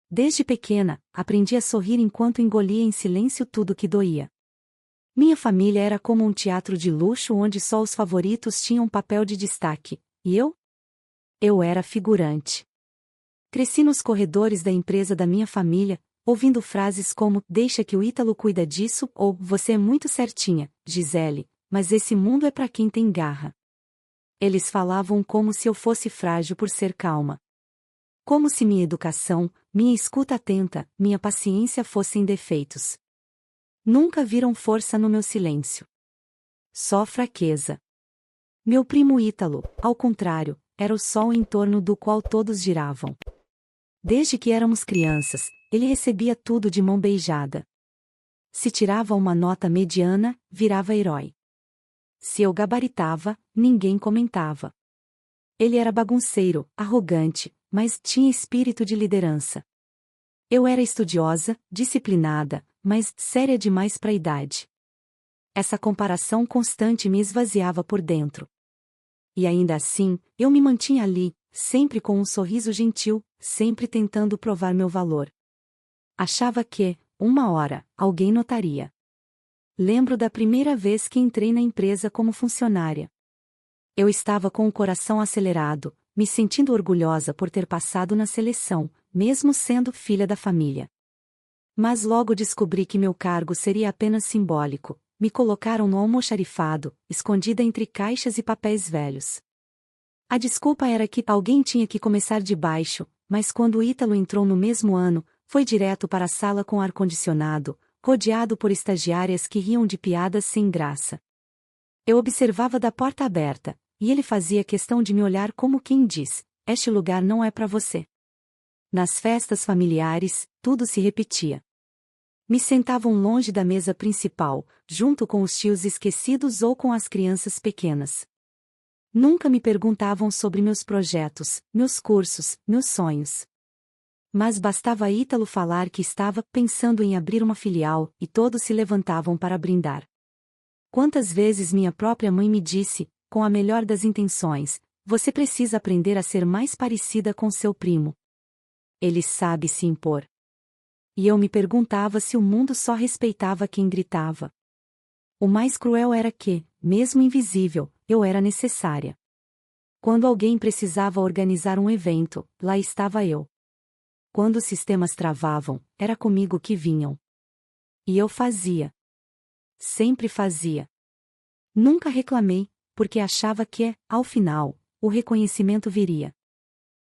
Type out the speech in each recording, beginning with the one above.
Desde pequena, aprendi a sorrir enquanto engolia em silêncio tudo que doía. Minha família era como um teatro de luxo onde só os favoritos tinham papel de destaque, e eu? Eu era figurante. Cresci nos corredores da empresa da minha família, ouvindo frases como "deixa que o Ítalo cuida disso" ou "você é muito certinha, Gisele, mas esse mundo é pra quem tem garra". Eles falavam como se eu fosse frágil por ser calma. Como se minha educação, minha escuta atenta, minha paciência fossem defeitos. Nunca viram força no meu silêncio. Só fraqueza. Meu primo Ítalo, ao contrário, era o sol em torno do qual todos giravam. Desde que éramos crianças, ele recebia tudo de mão beijada. Se tirava uma nota mediana, virava herói. Se eu gabaritava, ninguém comentava. Ele era bagunceiro, arrogante, mas tinha espírito de liderança. Eu era estudiosa, disciplinada, mas séria demais para a idade. Essa comparação constante me esvaziava por dentro. E ainda assim, eu me mantinha ali, sempre com um sorriso gentil, sempre tentando provar meu valor. Achava que, uma hora, alguém notaria. Lembro da primeira vez que entrei na empresa como funcionária. Eu estava com o coração acelerado, me sentindo orgulhosa por ter passado na seleção, mesmo sendo filha da família. Mas logo descobri que meu cargo seria apenas simbólico. Me colocaram no almoxarifado, escondida entre caixas e papéis velhos. A desculpa era que alguém tinha que começar de baixo, mas quando Ítalo entrou no mesmo ano, foi direto para a sala com ar-condicionado, rodeado por estagiárias que riam de piadas sem graça. Eu observava da porta aberta, e ele fazia questão de me olhar como quem diz: este lugar não é para você. Nas festas familiares, tudo se repetia. Me sentavam longe da mesa principal, junto com os tios esquecidos ou com as crianças pequenas. Nunca me perguntavam sobre meus projetos, meus cursos, meus sonhos. Mas bastava Ítalo falar que estava pensando em abrir uma filial, e todos se levantavam para brindar. Quantas vezes minha própria mãe me disse, com a melhor das intenções: você precisa aprender a ser mais parecida com seu primo. Ele sabe se impor. E eu me perguntava se o mundo só respeitava quem gritava. O mais cruel era que, mesmo invisível, eu era necessária. Quando alguém precisava organizar um evento, lá estava eu. Quando os sistemas travavam, era comigo que vinham. E eu fazia. Sempre fazia. Nunca reclamei, porque achava que, ao final, o reconhecimento viria.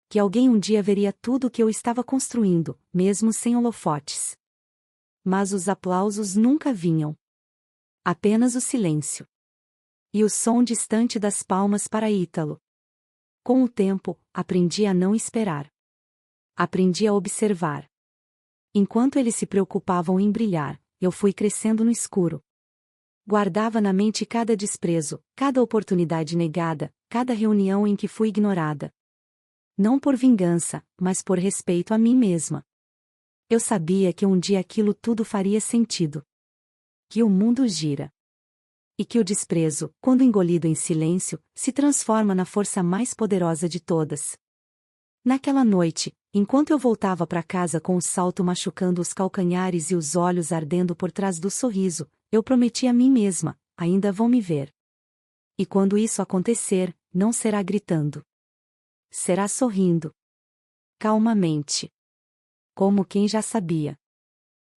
Que alguém um dia veria tudo o que eu estava construindo, mesmo sem holofotes. Mas os aplausos nunca vinham. Apenas o silêncio. E o som distante das palmas para Ítalo. Com o tempo, aprendi a não esperar. Aprendi a observar. Enquanto eles se preocupavam em brilhar, eu fui crescendo no escuro. Guardava na mente cada desprezo, cada oportunidade negada, cada reunião em que fui ignorada. Não por vingança, mas por respeito a mim mesma. Eu sabia que um dia aquilo tudo faria sentido. Que o mundo gira. E que o desprezo, quando engolido em silêncio, se transforma na força mais poderosa de todas. Naquela noite, enquanto eu voltava para casa com o salto machucando os calcanhares e os olhos ardendo por trás do sorriso, eu prometi a mim mesma: ainda vão me ver. E quando isso acontecer, não será gritando. Será sorrindo. Calmamente. Como quem já sabia.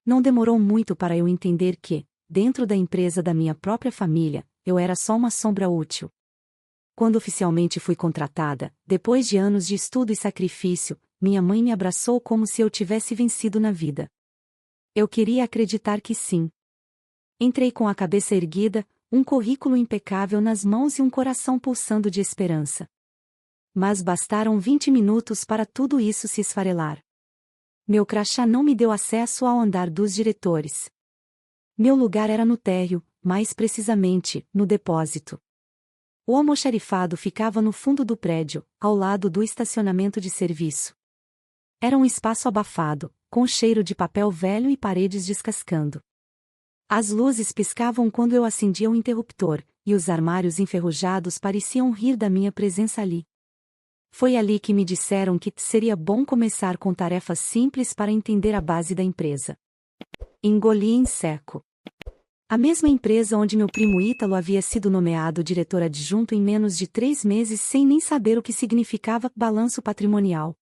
Não demorou muito para eu entender que, dentro da empresa da minha própria família, eu era só uma sombra útil. Quando oficialmente fui contratada, depois de anos de estudo e sacrifício, minha mãe me abraçou como se eu tivesse vencido na vida. Eu queria acreditar que sim. Entrei com a cabeça erguida, um currículo impecável nas mãos e um coração pulsando de esperança. Mas bastaram 20 minutos para tudo isso se esfarelar. Meu crachá não me deu acesso ao andar dos diretores. Meu lugar era no térreo, mais precisamente, no depósito. O almoxarifado ficava no fundo do prédio, ao lado do estacionamento de serviço. Era um espaço abafado, com cheiro de papel velho e paredes descascando. As luzes piscavam quando eu acendia o interruptor, e os armários enferrujados pareciam rir da minha presença ali. Foi ali que me disseram que seria bom começar com tarefas simples para entender a base da empresa. Engoli em seco. A mesma empresa onde meu primo Ítalo havia sido nomeado diretor adjunto em menos de 3 meses sem nem saber o que significava balanço patrimonial.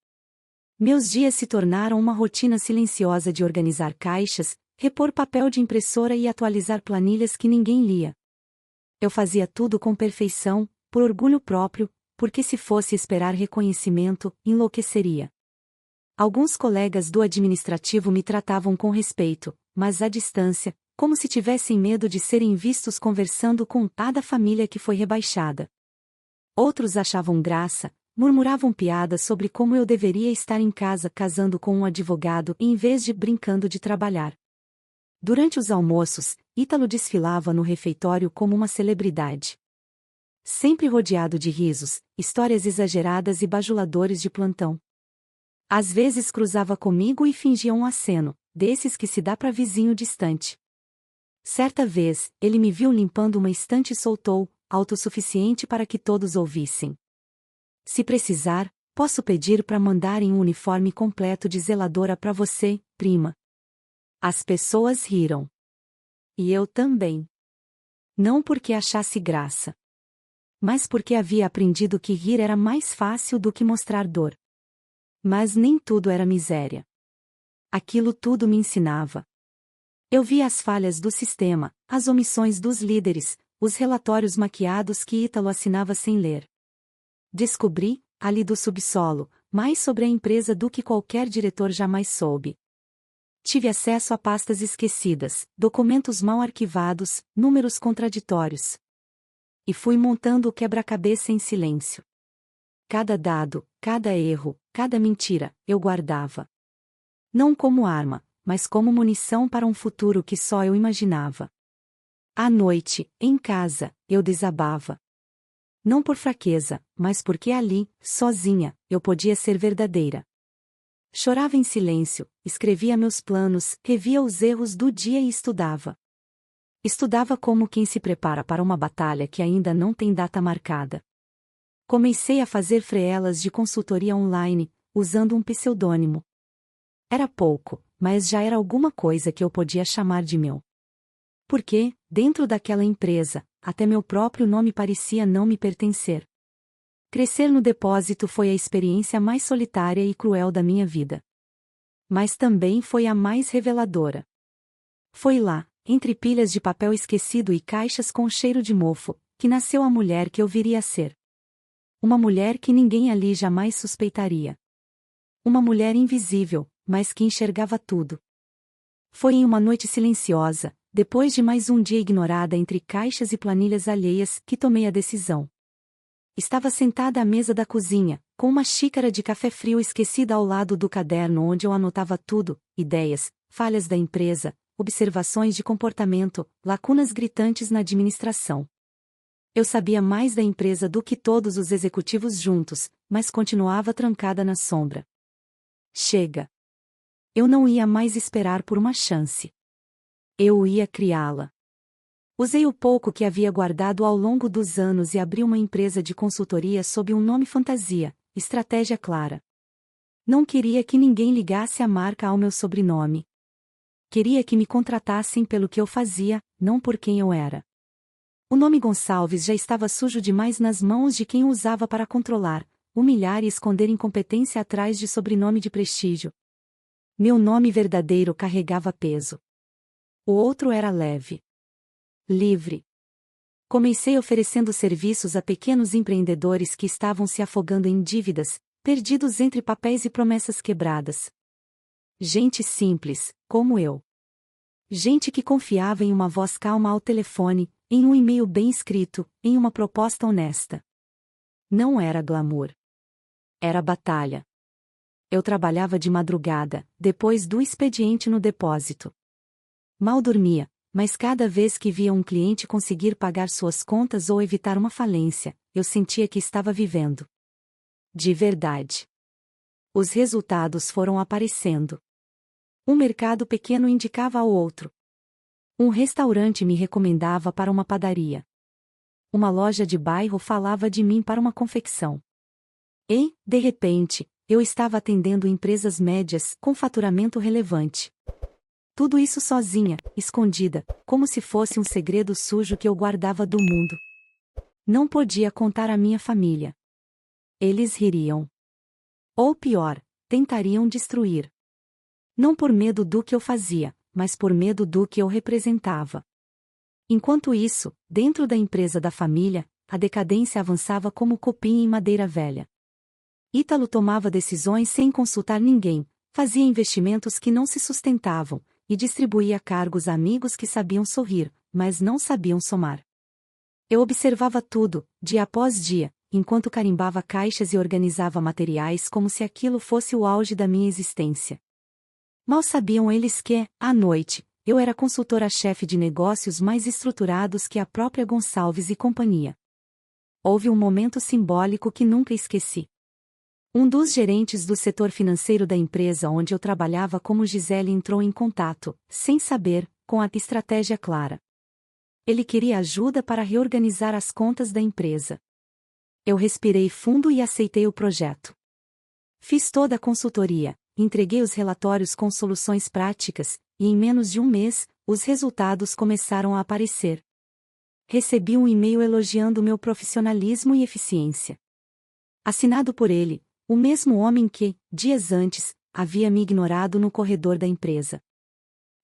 Meus dias se tornaram uma rotina silenciosa de organizar caixas, repor papel de impressora e atualizar planilhas que ninguém lia. Eu fazia tudo com perfeição, por orgulho próprio, porque se fosse esperar reconhecimento, enlouqueceria. Alguns colegas do administrativo me tratavam com respeito, mas à distância, como se tivessem medo de serem vistos conversando com a família que foi rebaixada. Outros achavam graça, murmuravam piadas sobre como eu deveria estar em casa casando com um advogado em vez de brincando de trabalhar. Durante os almoços, Ítalo desfilava no refeitório como uma celebridade. Sempre rodeado de risos, histórias exageradas e bajuladores de plantão. Às vezes cruzava comigo e fingia um aceno, desses que se dá para vizinho distante. Certa vez, ele me viu limpando uma estante e soltou, autossuficiente para que todos ouvissem. Se precisar, posso pedir para mandarem um uniforme completo de zeladora para você, prima. As pessoas riram. E eu também. Não porque achasse graça, mas porque havia aprendido que rir era mais fácil do que mostrar dor. Mas nem tudo era miséria. Aquilo tudo me ensinava. Eu via as falhas do sistema, as omissões dos líderes, os relatórios maquiados que Ítalo assinava sem ler. Descobri, ali do subsolo, mais sobre a empresa do que qualquer diretor jamais soube. Tive acesso a pastas esquecidas, documentos mal arquivados, números contraditórios. E fui montando o quebra-cabeça em silêncio. Cada dado, cada erro, cada mentira, eu guardava. Não como arma, mas como munição para um futuro que só eu imaginava. À noite, em casa, eu desabava. Não por fraqueza, mas porque ali, sozinha, eu podia ser verdadeira. Chorava em silêncio, escrevia meus planos, revia os erros do dia e estudava. Estudava como quem se prepara para uma batalha que ainda não tem data marcada. Comecei a fazer freelas de consultoria online, usando um pseudônimo. Era pouco, mas já era alguma coisa que eu podia chamar de meu. Porque, dentro daquela empresa, até meu próprio nome parecia não me pertencer. Crescer no depósito foi a experiência mais solitária e cruel da minha vida. Mas também foi a mais reveladora. Foi lá, entre pilhas de papel esquecido e caixas com cheiro de mofo, que nasceu a mulher que eu viria a ser. Uma mulher que ninguém ali jamais suspeitaria. Uma mulher invisível, mas que enxergava tudo. Foi em uma noite silenciosa, depois de mais um dia ignorada entre caixas e planilhas alheias, que tomei a decisão. Estava sentada à mesa da cozinha, com uma xícara de café frio esquecida ao lado do caderno onde eu anotava tudo, ideias, falhas da empresa, observações de comportamento, lacunas gritantes na administração. Eu sabia mais da empresa do que todos os executivos juntos, mas continuava trancada na sombra. Chega! Eu não ia mais esperar por uma chance. Eu ia criá-la. Usei o pouco que havia guardado ao longo dos anos e abri uma empresa de consultoria sob um nome fantasia, estratégia clara. Não queria que ninguém ligasse a marca ao meu sobrenome. Queria que me contratassem pelo que eu fazia, não por quem eu era. O nome Gonçalves já estava sujo demais nas mãos de quem o usava para controlar, humilhar e esconder incompetência atrás de sobrenome de prestígio. Meu nome verdadeiro carregava peso. O outro era leve. Livre. Comecei oferecendo serviços a pequenos empreendedores que estavam se afogando em dívidas, perdidos entre papéis e promessas quebradas. Gente simples, como eu. Gente que confiava em uma voz calma ao telefone, em um e-mail bem escrito, em uma proposta honesta. Não era glamour. Era batalha. Eu trabalhava de madrugada, depois do expediente no depósito. Mal dormia, mas cada vez que via um cliente conseguir pagar suas contas ou evitar uma falência, eu sentia que estava vivendo. De verdade. Os resultados foram aparecendo. Um mercado pequeno indicava ao outro. Um restaurante me recomendava para uma padaria. Uma loja de bairro falava de mim para uma confecção. E, de repente, eu estava atendendo empresas médias com faturamento relevante. Tudo isso sozinha, escondida, como se fosse um segredo sujo que eu guardava do mundo. Não podia contar à minha família. Eles ririam. Ou pior, tentariam destruir. Não por medo do que eu fazia, mas por medo do que eu representava. Enquanto isso, dentro da empresa da família, a decadência avançava como cupim em madeira velha. Ítalo tomava decisões sem consultar ninguém, fazia investimentos que não se sustentavam, e distribuía cargos a amigos que sabiam sorrir, mas não sabiam somar. Eu observava tudo, dia após dia, enquanto carimbava caixas e organizava materiais como se aquilo fosse o auge da minha existência. Mal sabiam eles que, à noite, eu era consultora-chefe de negócios mais estruturados que a própria Gonçalves e Companhia. Houve um momento simbólico que nunca esqueci. Um dos gerentes do setor financeiro da empresa onde eu trabalhava como Gisele entrou em contato, sem saber, com a estratégia clara. Ele queria ajuda para reorganizar as contas da empresa. Eu respirei fundo e aceitei o projeto. Fiz toda a consultoria, entreguei os relatórios com soluções práticas, e em menos de um mês, os resultados começaram a aparecer. Recebi um e-mail elogiando meu profissionalismo e eficiência. Assinado por ele, o mesmo homem que, dias antes, havia me ignorado no corredor da empresa.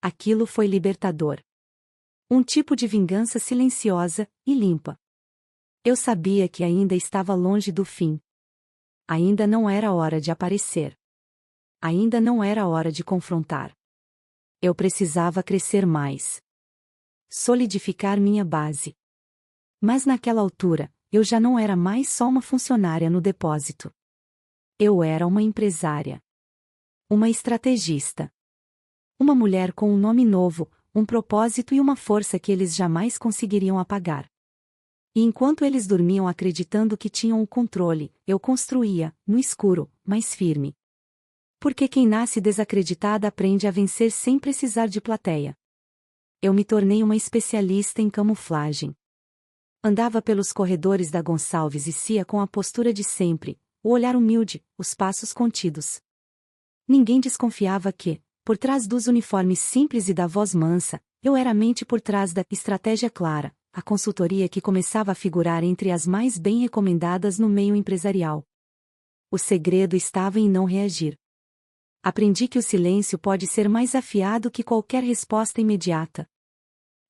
Aquilo foi libertador. Um tipo de vingança silenciosa e limpa. Eu sabia que ainda estava longe do fim. Ainda não era hora de aparecer. Ainda não era hora de confrontar. Eu precisava crescer mais. Solidificar minha base. Mas naquela altura, eu já não era mais só uma funcionária no depósito. Eu era uma empresária. Uma estrategista. Uma mulher com um nome novo, um propósito e uma força que eles jamais conseguiriam apagar. E enquanto eles dormiam acreditando que tinham o controle, eu construía, no escuro, mais firme. Porque quem nasce desacreditada aprende a vencer sem precisar de plateia. Eu me tornei uma especialista em camuflagem. Andava pelos corredores da Gonçalves e Cia com a postura de sempre, o olhar humilde, os passos contidos. Ninguém desconfiava que, por trás dos uniformes simples e da voz mansa, eu era a mente por trás da estratégia clara, a consultoria que começava a figurar entre as mais bem recomendadas no meio empresarial. O segredo estava em não reagir. Aprendi que o silêncio pode ser mais afiado que qualquer resposta imediata.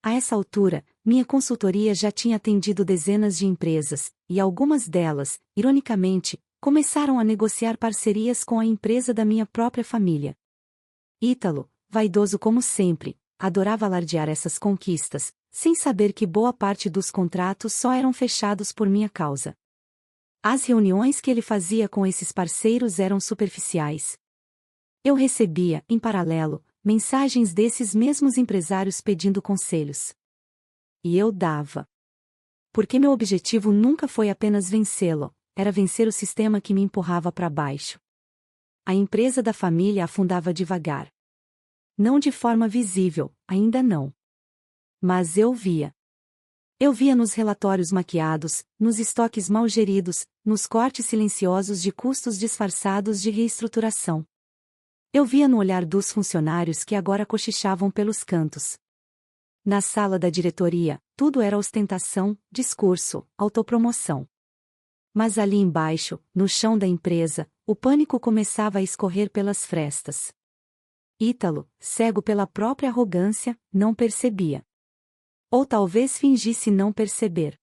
A essa altura, minha consultoria já tinha atendido dezenas de empresas, e algumas delas, ironicamente, começaram a negociar parcerias com a empresa da minha própria família. Ítalo, vaidoso como sempre, adorava alardear essas conquistas, sem saber que boa parte dos contratos só eram fechados por minha causa. As reuniões que ele fazia com esses parceiros eram superficiais. Eu recebia, em paralelo, mensagens desses mesmos empresários pedindo conselhos. E eu dava. Porque meu objetivo nunca foi apenas vencê-lo, era vencer o sistema que me empurrava para baixo. A empresa da família afundava devagar. Não de forma visível, ainda não. Mas eu via. Eu via nos relatórios maquiados, nos estoques mal geridos, nos cortes silenciosos de custos disfarçados de reestruturação. Eu via no olhar dos funcionários que agora cochichavam pelos cantos. Na sala da diretoria, tudo era ostentação, discurso, autopromoção. Mas ali embaixo, no chão da empresa, o pânico começava a escorrer pelas frestas. Ítalo, cego pela própria arrogância, não percebia. Ou talvez fingisse não perceber.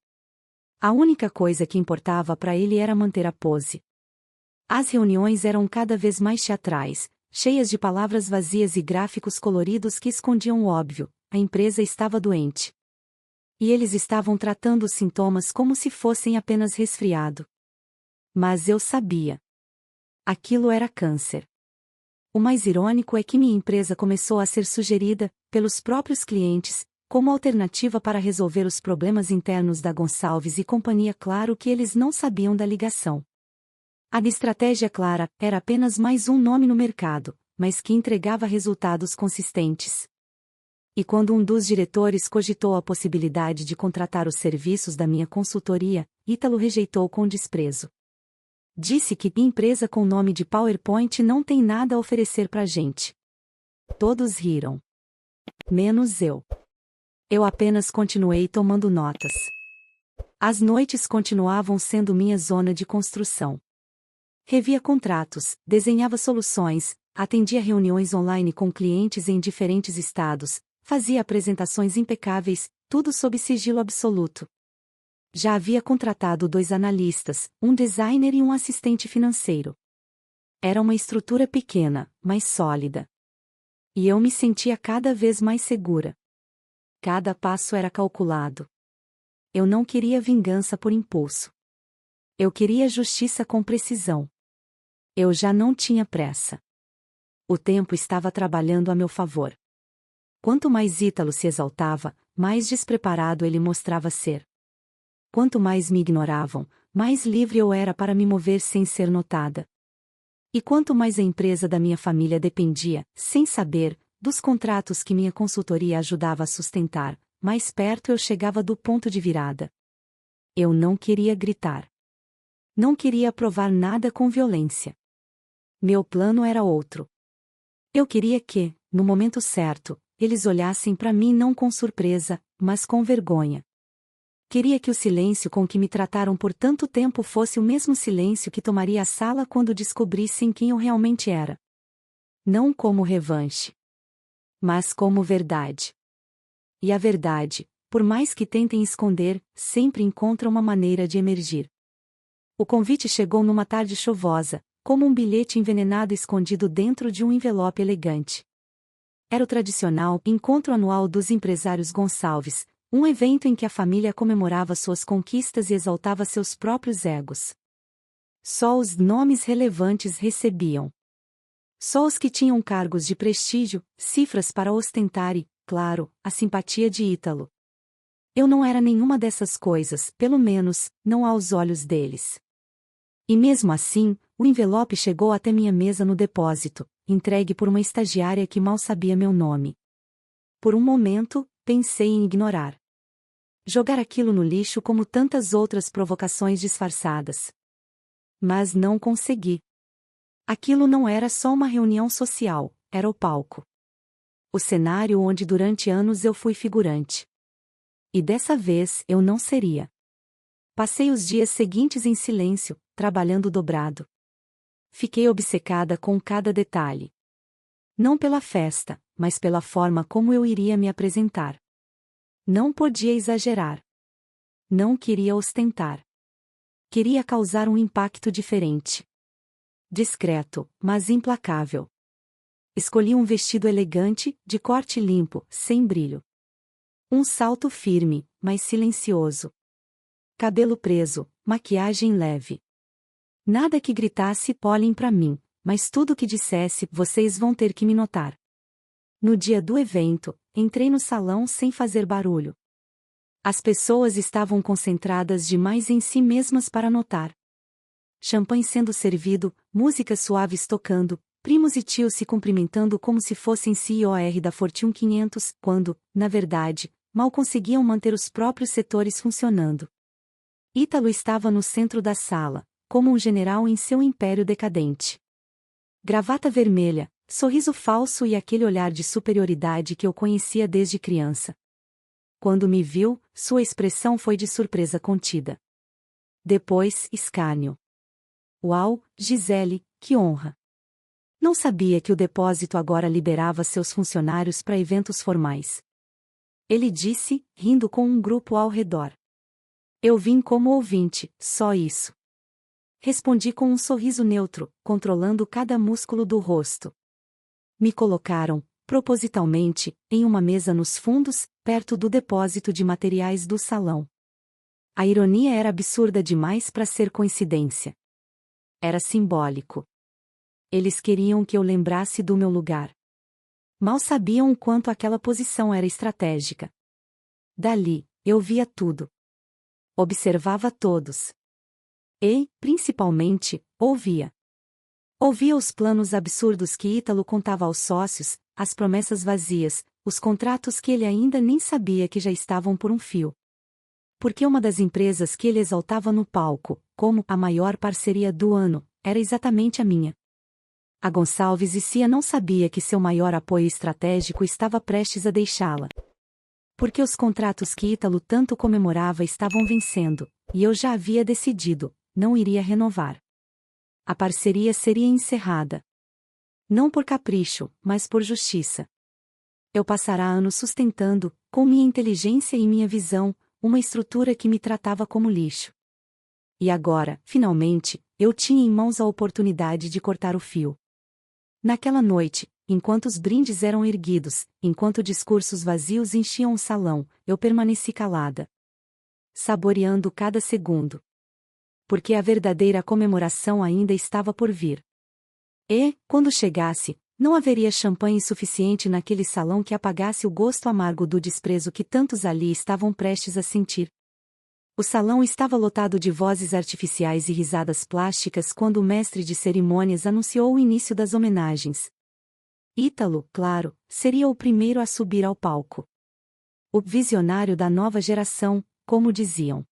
A única coisa que importava para ele era manter a pose. As reuniões eram cada vez mais teatrais, cheias de palavras vazias e gráficos coloridos que escondiam o óbvio: a empresa estava doente. E eles estavam tratando os sintomas como se fossem apenas resfriado. Mas eu sabia. Aquilo era câncer. O mais irônico é que minha empresa começou a ser sugerida, pelos próprios clientes, como alternativa para resolver os problemas internos da Gonçalves e Companhia. Claro que eles não sabiam da ligação. A estratégia clara era apenas mais um nome no mercado, mas que entregava resultados consistentes. E quando um dos diretores cogitou a possibilidade de contratar os serviços da minha consultoria, Ítalo rejeitou com desprezo. Disse que empresa com nome de PowerPoint não tem nada a oferecer pra gente. Todos riram. Menos eu. Eu apenas continuei tomando notas. As noites continuavam sendo minha zona de construção. Revia contratos, desenhava soluções, atendia reuniões online com clientes em diferentes estados, fazia apresentações impecáveis, tudo sob sigilo absoluto. Já havia contratado 2 analistas, um designer e um assistente financeiro. Era uma estrutura pequena, mas sólida. E eu me sentia cada vez mais segura. Cada passo era calculado. Eu não queria vingança por impulso. Eu queria justiça com precisão. Eu já não tinha pressa. O tempo estava trabalhando a meu favor. Quanto mais Ítalo se exaltava, mais despreparado ele mostrava ser. Quanto mais me ignoravam, mais livre eu era para me mover sem ser notada. E quanto mais a empresa da minha família dependia, sem saber, dos contratos que minha consultoria ajudava a sustentar, mais perto eu chegava do ponto de virada. Eu não queria gritar. Não queria provar nada com violência. Meu plano era outro. Eu queria que, no momento certo, eles olhassem para mim não com surpresa, mas com vergonha. Queria que o silêncio com que me trataram por tanto tempo fosse o mesmo silêncio que tomaria a sala quando descobrissem quem eu realmente era. Não como revanche, mas como verdade. E a verdade, por mais que tentem esconder, sempre encontra uma maneira de emergir. O convite chegou numa tarde chuvosa, como um bilhete envenenado escondido dentro de um envelope elegante. Era o tradicional encontro anual dos empresários Gonçalves, um evento em que a família comemorava suas conquistas e exaltava seus próprios egos. Só os nomes relevantes recebiam. Só os que tinham cargos de prestígio, cifras para ostentar e, claro, a simpatia de Ítalo. Eu não era nenhuma dessas coisas, pelo menos, não aos olhos deles. E mesmo assim, o envelope chegou até minha mesa no depósito, entregue por uma estagiária que mal sabia meu nome. Por um momento, pensei em ignorar. Jogar aquilo no lixo como tantas outras provocações disfarçadas. Mas não consegui. Aquilo não era só uma reunião social, era o palco. O cenário onde durante anos eu fui figurante. E dessa vez eu não seria. Passei os dias seguintes em silêncio, trabalhando dobrado. Fiquei obcecada com cada detalhe. Não pela festa, mas pela forma como eu iria me apresentar. Não podia exagerar. Não queria ostentar. Queria causar um impacto diferente. Discreto, mas implacável. Escolhi um vestido elegante, de corte limpo, sem brilho. Um salto firme, mas silencioso. Cabelo preso, maquiagem leve. Nada que gritasse olhem pra mim, mas tudo que dissesse vocês vão ter que me notar. No dia do evento, entrei no salão sem fazer barulho. As pessoas estavam concentradas demais em si mesmas para notar. Champanhe sendo servido, músicas suaves tocando, primos e tios se cumprimentando como se fossem CEOR da Fortune 500, quando, na verdade, mal conseguiam manter os próprios setores funcionando. Ítalo estava no centro da sala, como um general em seu império decadente. Gravata vermelha, sorriso falso e aquele olhar de superioridade que eu conhecia desde criança. Quando me viu, sua expressão foi de surpresa contida. Depois, escárnio. Uau, Gisele, que honra! Não sabia que o depósito agora liberava seus funcionários para eventos formais. Ele disse, rindo com um grupo ao redor. Eu vim como ouvinte, só isso. Respondi com um sorriso neutro, controlando cada músculo do rosto. Me colocaram, propositalmente, em uma mesa nos fundos, perto do depósito de materiais do salão. A ironia era absurda demais para ser coincidência. Era simbólico. Eles queriam que eu lembrasse do meu lugar. Mal sabiam o quanto aquela posição era estratégica. Dali, eu via tudo. Observava todos. E, principalmente, ouvia. Ouvia os planos absurdos que Ítalo contava aos sócios, as promessas vazias, os contratos que ele ainda nem sabia que já estavam por um fio. Porque uma das empresas que ele exaltava no palco, como a maior parceria do ano, era exatamente a minha. A Gonçalves e Cia não sabia que seu maior apoio estratégico estava prestes a deixá-la. Porque os contratos que Ítalo tanto comemorava estavam vencendo, e eu já havia decidido, não iria renovar. A parceria seria encerrada. Não por capricho, mas por justiça. Eu passara anos sustentando, com minha inteligência e minha visão, uma estrutura que me tratava como lixo. E agora, finalmente, eu tinha em mãos a oportunidade de cortar o fio. Naquela noite, enquanto os brindes eram erguidos, enquanto discursos vazios enchiam o salão, eu permaneci calada, saboreando cada segundo. Porque a verdadeira comemoração ainda estava por vir. E, quando chegasse, não haveria champanhe suficiente naquele salão que apagasse o gosto amargo do desprezo que tantos ali estavam prestes a sentir. O salão estava lotado de vozes artificiais e risadas plásticas quando o mestre de cerimônias anunciou o início das homenagens. Ítalo, claro, seria o primeiro a subir ao palco. O visionário da nova geração, como diziam.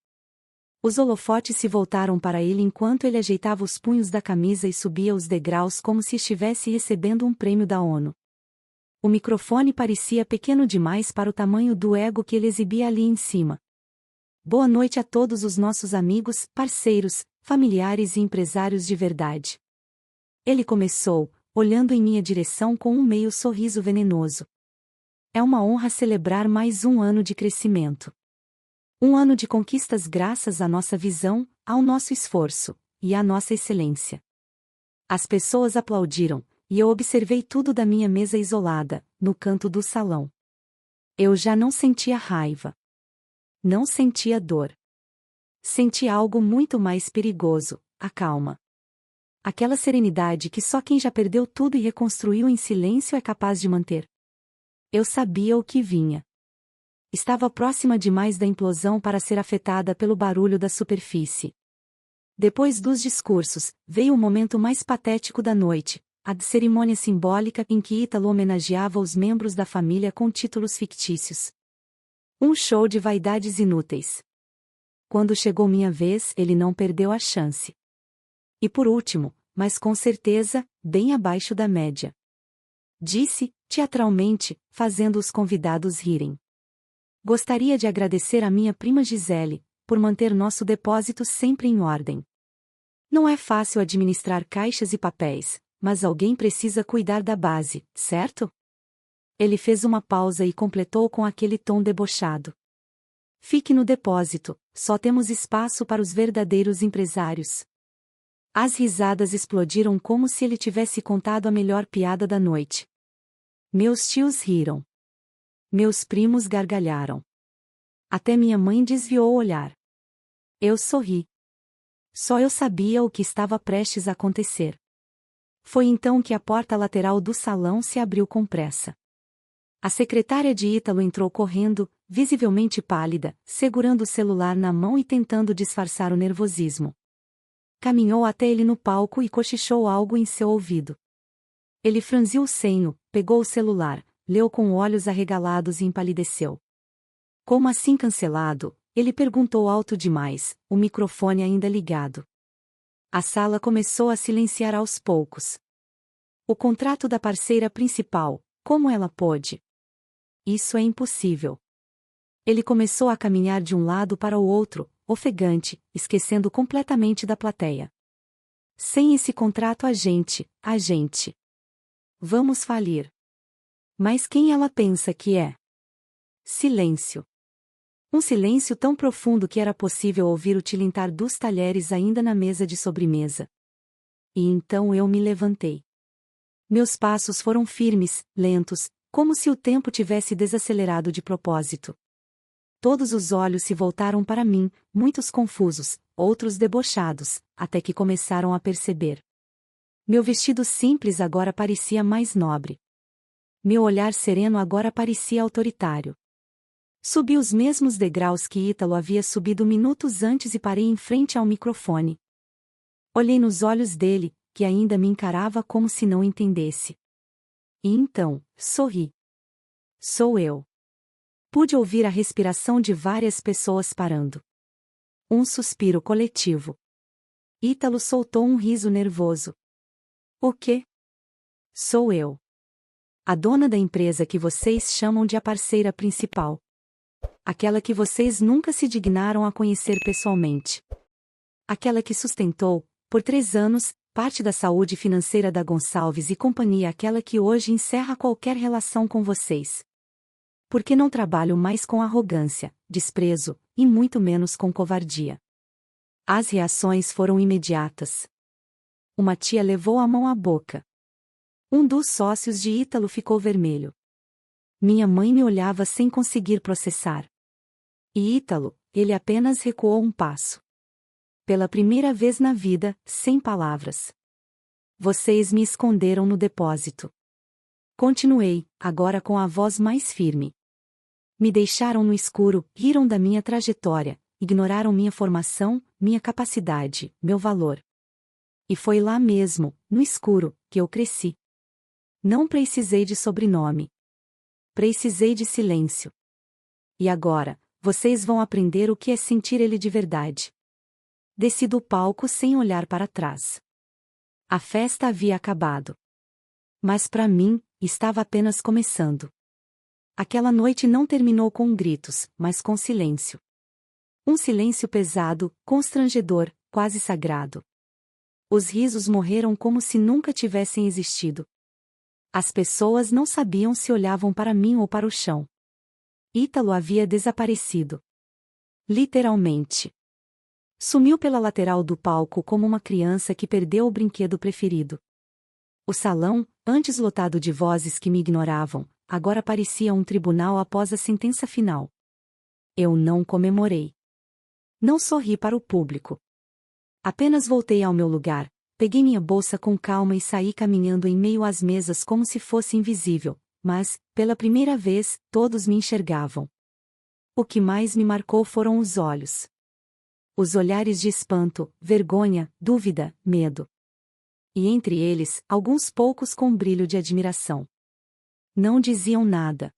Os holofotes se voltaram para ele enquanto ele ajeitava os punhos da camisa e subia os degraus como se estivesse recebendo um prêmio da ONU. O microfone parecia pequeno demais para o tamanho do ego que ele exibia ali em cima. Boa noite a todos os nossos amigos, parceiros, familiares e empresários de verdade. Ele começou, olhando em minha direção com um meio sorriso venenoso. É uma honra celebrar mais um ano de crescimento. Um ano de conquistas graças à nossa visão, ao nosso esforço, e à nossa excelência. As pessoas aplaudiram, e eu observei tudo da minha mesa isolada, no canto do salão. Eu já não sentia raiva. Não sentia dor. Senti algo muito mais perigoso, a calma. Aquela serenidade que só quem já perdeu tudo e reconstruiu em silêncio é capaz de manter. Eu sabia o que vinha. Estava próxima demais da implosão para ser afetada pelo barulho da superfície. Depois dos discursos, veio o momento mais patético da noite, a cerimônia simbólica em que Ítalo homenageava os membros da família com títulos fictícios. Um show de vaidades inúteis. Quando chegou minha vez, ele não perdeu a chance. E por último, mas com certeza, bem abaixo da média. Disse, teatralmente, fazendo os convidados rirem. Gostaria de agradecer a minha prima Gisele, por manter nosso depósito sempre em ordem. Não é fácil administrar caixas e papéis, mas alguém precisa cuidar da base, certo? Ele fez uma pausa e completou com aquele tom debochado. Fique no depósito, só temos espaço para os verdadeiros empresários. As risadas explodiram como se ele tivesse contado a melhor piada da noite. Meus tios riram. Meus primos gargalharam. Até minha mãe desviou o olhar. Eu sorri. Só eu sabia o que estava prestes a acontecer. Foi então que a porta lateral do salão se abriu com pressa. A secretária de Ítalo entrou correndo, visivelmente pálida, segurando o celular na mão e tentando disfarçar o nervosismo. Caminhou até ele no palco e cochichou algo em seu ouvido. Ele franziu o senho, pegou o celular, leu com olhos arregalados e empalideceu. Como assim cancelado? Ele perguntou alto demais, o microfone ainda ligado. A sala começou a silenciar aos poucos. O contrato da parceira principal, como ela pôde? Isso é impossível. Ele começou a caminhar de um lado para o outro, ofegante, esquecendo completamente da plateia. Sem esse contrato a gente. Vamos falir. Mas quem ela pensa que é? Silêncio. Um silêncio tão profundo que era possível ouvir o tilintar dos talheres ainda na mesa de sobremesa. E então eu me levantei. Meus passos foram firmes, lentos, como se o tempo tivesse desacelerado de propósito. Todos os olhos se voltaram para mim, muitos confusos, outros debochados, até que começaram a perceber. Meu vestido simples agora parecia mais nobre. Meu olhar sereno agora parecia autoritário. Subi os mesmos degraus que Ítalo havia subido minutos antes e parei em frente ao microfone. Olhei nos olhos dele, que ainda me encarava como se não entendesse. E então, sorri. Sou eu. Pude ouvir a respiração de várias pessoas parando. Um suspiro coletivo. Ítalo soltou um riso nervoso. O quê? Sou eu. A dona da empresa que vocês chamam de a parceira principal. Aquela que vocês nunca se dignaram a conhecer pessoalmente. Aquela que sustentou, por 3 anos, parte da saúde financeira da Gonçalves e companhia, aquela que hoje encerra qualquer relação com vocês. Porque não trabalho mais com arrogância, desprezo, e muito menos com covardia. As reações foram imediatas. Uma tia levou a mão à boca. Um dos sócios de Ítalo ficou vermelho. Minha mãe me olhava sem conseguir processar. E Ítalo, ele apenas recuou um passo. Pela primeira vez na vida, sem palavras. Vocês me esconderam no depósito. Continuei, agora com a voz mais firme. Me deixaram no escuro, riram da minha trajetória, ignoraram minha formação, minha capacidade, meu valor. E foi lá mesmo, no escuro, que eu cresci. Não precisei de sobrenome. Precisei de silêncio. E agora, vocês vão aprender o que é sentir ele de verdade. Desci do palco sem olhar para trás. A festa havia acabado. Mas para mim, estava apenas começando. Aquela noite não terminou com gritos, mas com silêncio. Um silêncio pesado, constrangedor, quase sagrado. Os risos morreram como se nunca tivessem existido. As pessoas não sabiam se olhavam para mim ou para o chão. Ítalo havia desaparecido. Literalmente. Sumiu pela lateral do palco como uma criança que perdeu o brinquedo preferido. O salão, antes lotado de vozes que me ignoravam, agora parecia um tribunal após a sentença final. Eu não comemorei. Não sorri para o público. Apenas voltei ao meu lugar, peguei minha bolsa com calma e saí caminhando em meio às mesas como se fosse invisível, mas, pela primeira vez, todos me enxergavam. O que mais me marcou foram os olhos. Os olhares de espanto, vergonha, dúvida, medo. E entre eles, alguns poucos com brilho de admiração. Não diziam nada.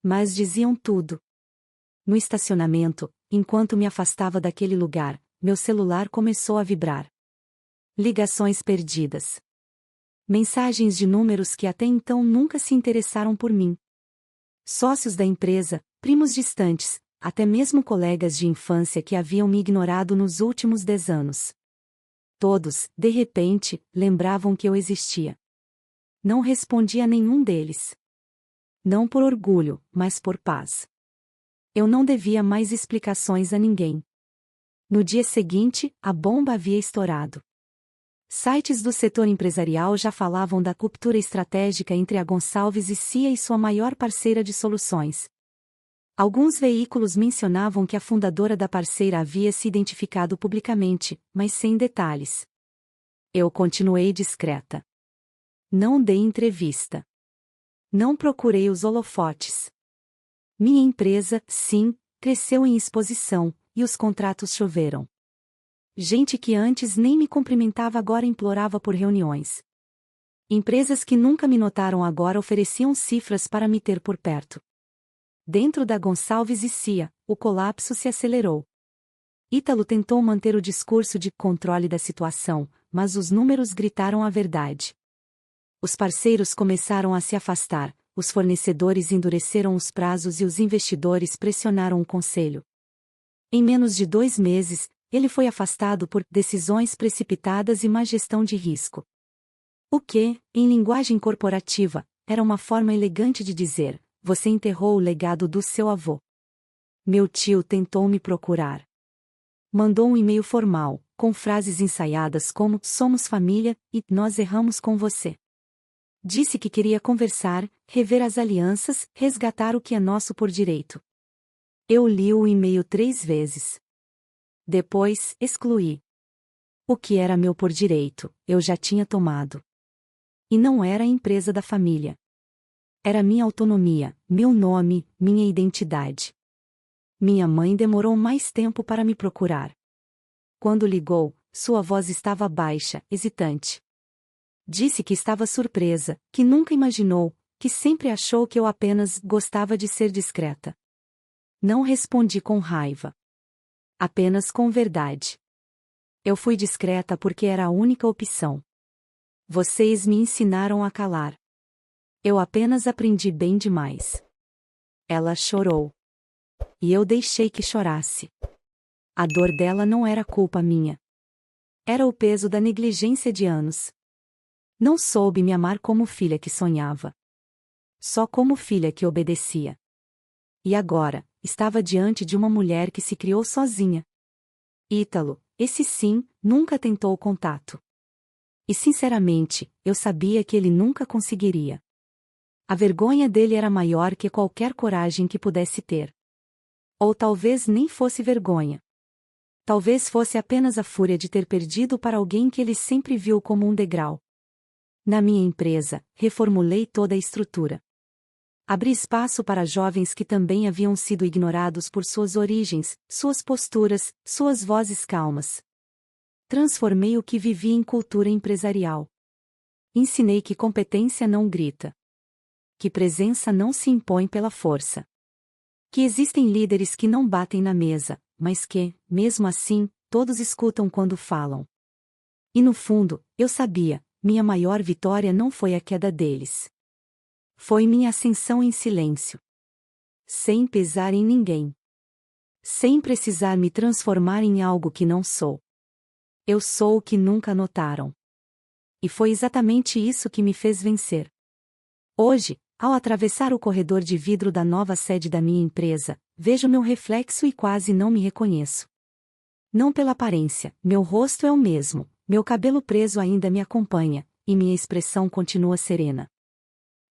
Mas diziam tudo. No estacionamento, enquanto me afastava daquele lugar, meu celular começou a vibrar. Ligações perdidas. Mensagens de números que até então nunca se interessaram por mim. Sócios da empresa, primos distantes, até mesmo colegas de infância que haviam me ignorado nos últimos 10 anos. Todos, de repente, lembravam que eu existia. Não respondi a nenhum deles. Não por orgulho, mas por paz. Eu não devia mais explicações a ninguém. No dia seguinte, a bomba havia estourado. Sites do setor empresarial já falavam da ruptura estratégica entre a Gonçalves e Cia e sua maior parceira de soluções. Alguns veículos mencionavam que a fundadora da parceira havia se identificado publicamente, mas sem detalhes. Eu continuei discreta. Não dei entrevista. Não procurei os holofotes. Minha empresa, sim, cresceu em exposição, e os contratos choveram. Gente que antes nem me cumprimentava agora implorava por reuniões. Empresas que nunca me notaram agora ofereciam cifras para me ter por perto. Dentro da Gonçalves e Cia, o colapso se acelerou. Ítalo tentou manter o discurso de controle da situação, mas os números gritaram a verdade. Os parceiros começaram a se afastar, os fornecedores endureceram os prazos e os investidores pressionaram o conselho. Em menos de 2 meses, ele foi afastado por decisões precipitadas e má gestão de risco. O que, em linguagem corporativa, era uma forma elegante de dizer: você enterrou o legado do seu avô. Meu tio tentou me procurar. Mandou um e-mail formal, com frases ensaiadas como somos família, e nós erramos com você. Disse que queria conversar, rever as alianças, resgatar o que é nosso por direito. Eu li o e-mail 3 vezes. Depois, excluí. O que era meu por direito, eu já tinha tomado. E não era a empresa da família. Era minha autonomia, meu nome, minha identidade. Minha mãe demorou mais tempo para me procurar. Quando ligou, sua voz estava baixa, hesitante. Disse que estava surpresa, que nunca imaginou, que sempre achou que eu apenas gostava de ser discreta. Não respondi com raiva. Apenas com verdade. Eu fui discreta porque era a única opção. Vocês me ensinaram a calar. Eu apenas aprendi bem demais. Ela chorou. E eu deixei que chorasse. A dor dela não era culpa minha. Era o peso da negligência de anos. Não soube me amar como filha que sonhava. Só como filha que obedecia. E agora, estava diante de uma mulher que se criou sozinha. Ítalo, esse sim, nunca tentou contato. E sinceramente, eu sabia que ele nunca conseguiria. A vergonha dele era maior que qualquer coragem que pudesse ter. Ou talvez nem fosse vergonha. Talvez fosse apenas a fúria de ter perdido para alguém que ele sempre viu como um degrau. Na minha empresa, reformulei toda a estrutura. Abri espaço para jovens que também haviam sido ignorados por suas origens, suas posturas, suas vozes calmas. Transformei o que vivia em cultura empresarial. Ensinei que competência não grita. Que presença não se impõe pela força. Que existem líderes que não batem na mesa, mas que, mesmo assim, todos escutam quando falam. E no fundo, eu sabia, minha maior vitória não foi a queda deles. Foi minha ascensão em silêncio. Sem pesar em ninguém. Sem precisar me transformar em algo que não sou. Eu sou o que nunca notaram. E foi exatamente isso que me fez vencer. Hoje, ao atravessar o corredor de vidro da nova sede da minha empresa, vejo meu reflexo e quase não me reconheço. Não pela aparência, meu rosto é o mesmo, meu cabelo preso ainda me acompanha, e minha expressão continua serena.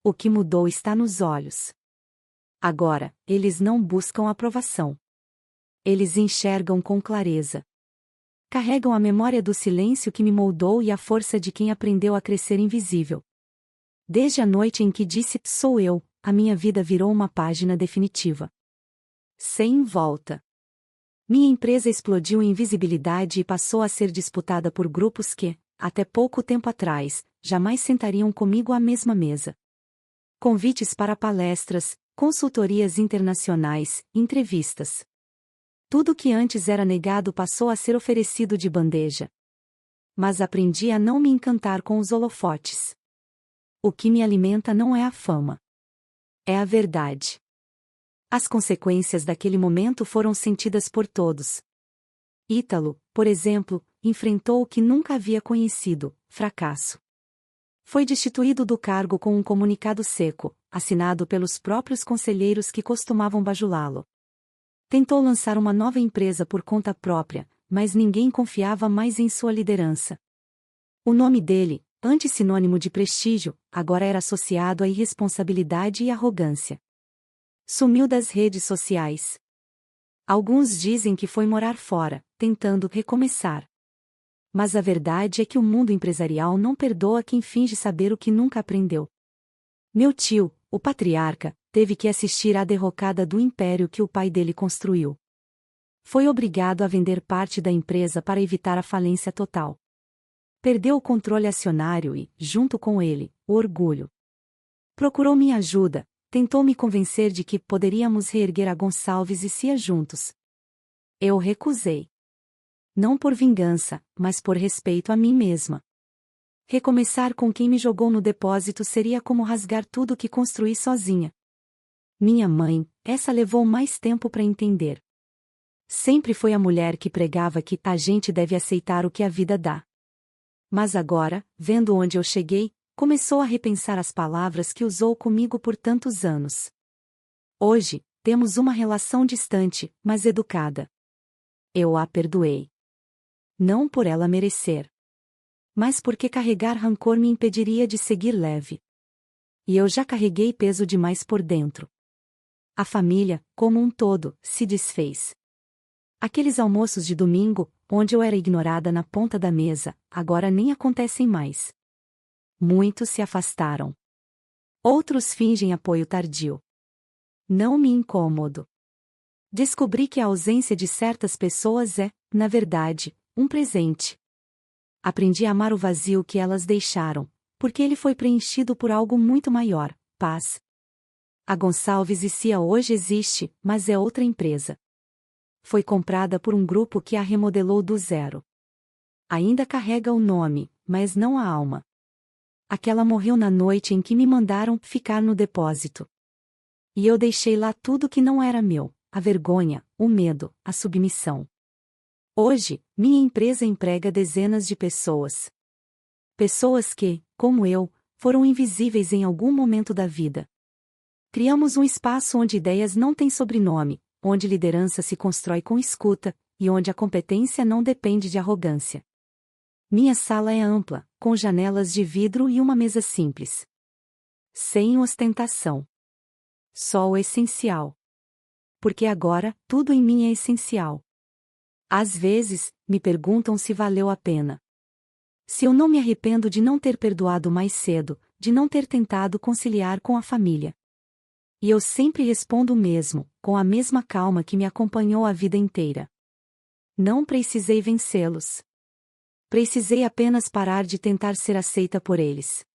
O que mudou está nos olhos. Agora, eles não buscam aprovação. Eles enxergam com clareza. Carregam a memória do silêncio que me moldou e a força de quem aprendeu a crescer invisível. Desde a noite em que disse "sou eu", a minha vida virou uma página definitiva. Sem volta. Minha empresa explodiu em visibilidade e passou a ser disputada por grupos que, até pouco tempo atrás, jamais sentariam comigo à mesma mesa. Convites para palestras, consultorias internacionais, entrevistas. Tudo que antes era negado passou a ser oferecido de bandeja. Mas aprendi a não me encantar com os holofotes. O que me alimenta não é a fama. É a verdade. As consequências daquele momento foram sentidas por todos. Ítalo, por exemplo, enfrentou o que nunca havia conhecido: fracasso. Foi destituído do cargo com um comunicado seco, assinado pelos próprios conselheiros que costumavam bajulá-lo. Tentou lançar uma nova empresa por conta própria, mas ninguém confiava mais em sua liderança. O nome dele, antes sinônimo de prestígio, agora era associado à irresponsabilidade e arrogância. Sumiu das redes sociais. Alguns dizem que foi morar fora, tentando recomeçar. Mas a verdade é que o mundo empresarial não perdoa quem finge saber o que nunca aprendeu. Meu tio, o patriarca, teve que assistir à derrocada do império que o pai dele construiu. Foi obrigado a vender parte da empresa para evitar a falência total. Perdeu o controle acionário e, junto com ele, o orgulho. Procurou minha ajuda, tentou me convencer de que poderíamos reerguer a Gonçalves e Cia juntos. Eu recusei. Não por vingança, mas por respeito a mim mesma. Recomeçar com quem me jogou no depósito seria como rasgar tudo que construí sozinha. Minha mãe, essa levou mais tempo para entender. Sempre foi a mulher que pregava que a gente deve aceitar o que a vida dá. Mas agora, vendo onde eu cheguei, começou a repensar as palavras que usou comigo por tantos anos. Hoje, temos uma relação distante, mas educada. Eu a perdoei. Não por ela merecer. Mas porque carregar rancor me impediria de seguir leve. E eu já carreguei peso demais por dentro. A família, como um todo, se desfez. Aqueles almoços de domingo, onde eu era ignorada na ponta da mesa, agora nem acontecem mais. Muitos se afastaram. Outros fingem apoio tardio. Não me incomodo. Descobri que a ausência de certas pessoas é, na verdade, um presente. Aprendi a amar o vazio que elas deixaram, porque ele foi preenchido por algo muito maior: paz. A Gonçalves e Cia hoje existe, mas é outra empresa. Foi comprada por um grupo que a remodelou do zero. Ainda carrega o nome, mas não a alma. Aquela morreu na noite em que me mandaram ficar no depósito. E eu deixei lá tudo que não era meu, a vergonha, o medo, a submissão. Hoje, minha empresa emprega dezenas de pessoas. Pessoas que, como eu, foram invisíveis em algum momento da vida. Criamos um espaço onde ideias não têm sobrenome, onde liderança se constrói com escuta, e onde a competência não depende de arrogância. Minha sala é ampla, com janelas de vidro e uma mesa simples. Sem ostentação. Só o essencial. Porque agora, tudo em mim é essencial. Às vezes, me perguntam se valeu a pena. Se eu não me arrependo de não ter perdoado mais cedo, de não ter tentado conciliar com a família. E eu sempre respondo o mesmo, com a mesma calma que me acompanhou a vida inteira. Não precisei vencê-los. Precisei apenas parar de tentar ser aceita por eles.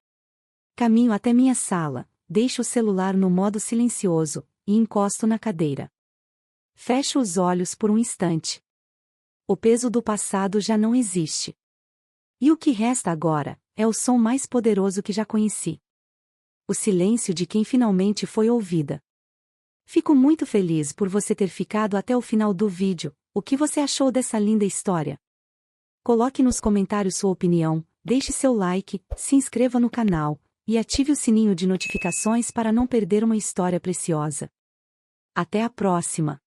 Caminho até minha sala, deixo o celular no modo silencioso, e encosto na cadeira. Fecho os olhos por um instante. O peso do passado já não existe. E o que resta agora, é o som mais poderoso que já conheci. O silêncio de quem finalmente foi ouvida. Fico muito feliz por você ter ficado até o final do vídeo. O que você achou dessa linda história? Coloque nos comentários sua opinião, deixe seu like, se inscreva no canal, e ative o sininho de notificações para não perder uma história preciosa. Até a próxima!